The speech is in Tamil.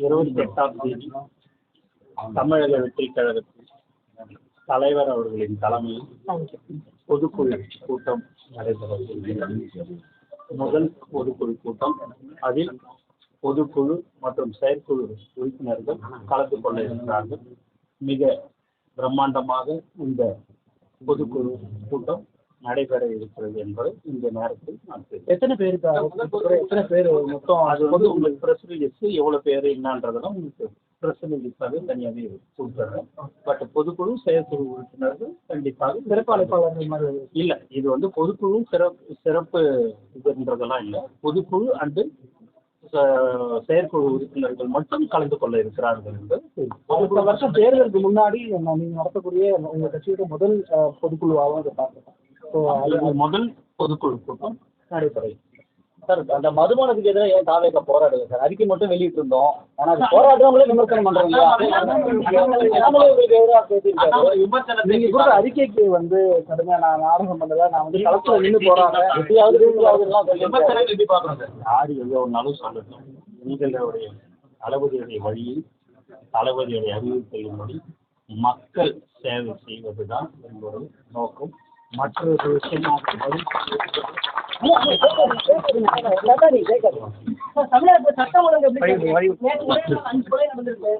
28ஆம் தேதி தமிழக வெற்றி கழகத்தின் தலைவர் அவர்களின் தலைமையில் பொதுக்குழு கூட்டம் நடைபெறுகிறது. முதல் பொதுக்குழு கூட்டம். அதில் பொதுக்குழு மற்றும் செயற்குழு உறுப்பினர்கள் கலந்து கொள்ள இருக்கிறார்கள். மிக பிரம்மாண்டமாக இந்த பொதுக்குழு கூட்டம் நடைபெற இருக்கிறது என்பதை இந்த நேரத்தில் நான் எத்தனை பேர் மொத்தம் அது வந்து உங்களுக்கு ப்ரெஸ் ரிலீஸ் எவ்வளவு பேர் என்னன்றதெல்லாம் உங்களுக்கு ப்ரெஸ் ரிலீஸாகவே தனியாகவே கொடுத்துட்றேன். பட் பொதுக்குழு செயற்குழு உறுப்பினர்கள் கண்டிப்பாக சிறப்பு அழைப்பாளர்கள் மாதிரி இல்லை. இது வந்து பொதுக்குழு சிறப்பு இதுன்றதெல்லாம் இல்லை. பொதுக்குழு அண்டு செயற்குழு உறுப்பினர்கள் மட்டும் கலந்து கொள்ள இருக்கிறார்கள் என்பது. அடுத்த வருஷம் தேர்தலுக்கு முன்னாடி நீங்க நடத்தக்கூடிய உங்க கட்சியோட முதல் பொதுக்குழுவாகவும் அதை பார்க்கலாம். ஸோ அது முதல் பொதுக்குழு கூட்டம் நடைபெறும். சார், அந்த மதுபானத்துக்கு எதிராக ஏன் தாவேக போராடுது சார்? அறிக்கை மட்டும் வெளியிட்டு இருந்தோம், ஆனால் அது போராடுறவங்களே விமர்சனம் பண்றாங்க. நீங்க கூட அறிக்கைக்கு வந்து கடுமையா நான் நாடகம் பண்ணதா நான் வந்து களத்துல நின்று போறாங்க யாரு எவ்வளோ ஒன்றாலும் சொல்லட்டும். எங்களுடைய தளபதியுடைய வழியில் தளபதியுடைய அறிவுறுத்தலின்படி மக்கள் சேவை செய்வதுதான் எங்களுடைய நோக்கம். மற்றொரு விஷயம் தமிழக சட்டம் ஒழுங்கு நடந்திருக்கு.